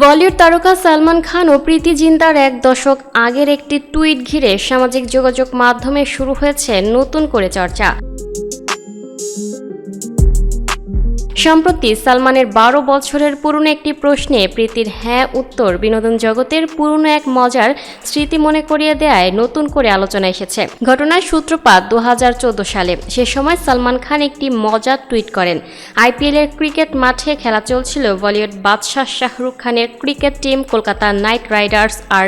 বলিউড তারকা সালমান খান ও প্রীতি জিন্তার এক দশক আগের একটি টুইট ঘিরে সামাজিক যোগাযোগ মাধ্যমে শুরু হয়েছে নতুন করে চর্চা। সম্প্রতি সালমানের 12 বছরের পুরনো একটি প্রশ্নে প্রীতির হ্যাঁ উত্তর বিনোদন জগতের পুরনো এক মজার স্মৃতি মনে করিয়ে দেয় নতুন করে আলোচনা এসেছে। ঘটনার সূত্রপাত 2014 সালে। সে সময় সালমান খান একটি মজার টুইট করেন। আইপিএলের ক্রিকেট মাঠে খেলা চলছিল বলিউড বাদশাহ শাহরুখ খানের cricket team Kolkata Knight Riders আর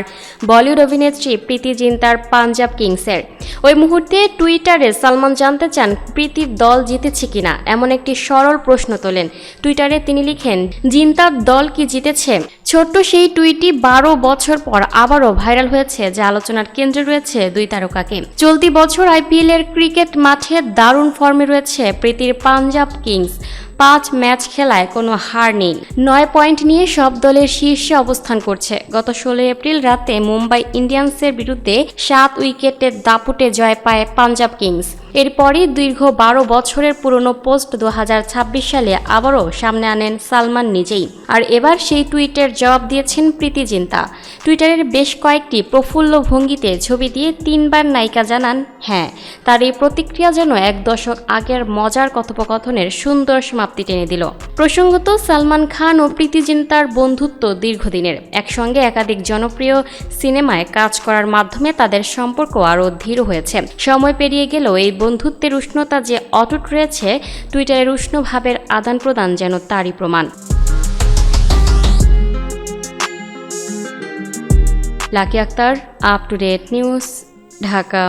বলিউড অভিনেত্রী প্রীতি জিন্তার পাঞ্জাব কিংসের। ওই মুহূর্তে টুইটারে সালমান জানতে চান প্রীতির দল জিতেছে কিনা এমন একটি সরল প্রশ্ন তোলেন। টুইটারে তিনি লিখেন, জিন্তার দল কি জিতেছে? ছোট্ট সেই টুইটটি 12 বছর পর আবারও ভাইরাল হয়েছে, যা আলোচনার কেন্দ্রে রয়েছে দুই তারকাকে। চলতি বছর আইপিএলের ক্রিকেট মাঠে দারুণ ফর্মে রয়েছে প্রীতির পাঞ্জাব কিংস। 5 ম্যাচ খেলায় কোনো হার নেই। 9 পয়েন্ট নিয়ে সব দলের শীর্ষে অবস্থান করছে। গত 16 এপ্রিল রাতে মুম্বাই ইন্ডিয়ান্সের বিরুদ্ধে 7 উইকেটের দাপুটে জয় পায় পাঞ্জাব কিংস। এরপরই দীর্ঘ 12 বছরের পুরনো পোস্ট 2026 সালে আবারও সামনে আনেন সালমান নিজেই। আর এবার সেই টুইটের জবাব দিয়েছেন প্রীতি জিন্তা। টুইটারের বেশ কয়েকটি প্রফুল্ল ভঙ্গিতে ছবি দিয়ে 3 বার নায়িকা জানান হ্যাঁ। তার এই প্রতিক্রিয়া যেন এক দশক আগের মজার কথোপকথনের সুন্দর সমাপ্তি টেনে দিল। প্রসঙ্গত, সালমান খান ও প্রীতি জিন্তার বন্ধুত্ব দীর্ঘদিনের। একসঙ্গে একাধিক জনপ্রিয় সিনেমায় কাজ করার মাধ্যমে তাদের সম্পর্ক আরও দৃঢ় হয়েছে। সময় পেরিয়ে গেলেও এই বন্ধুত্বের উষ্ণতা যে অটুট রয়েছে, টুইটারের উষ্ণ ভাবের আদান প্রদান যেন তারই প্রমাণ। Lucky Akter, up to date news, Dhaka.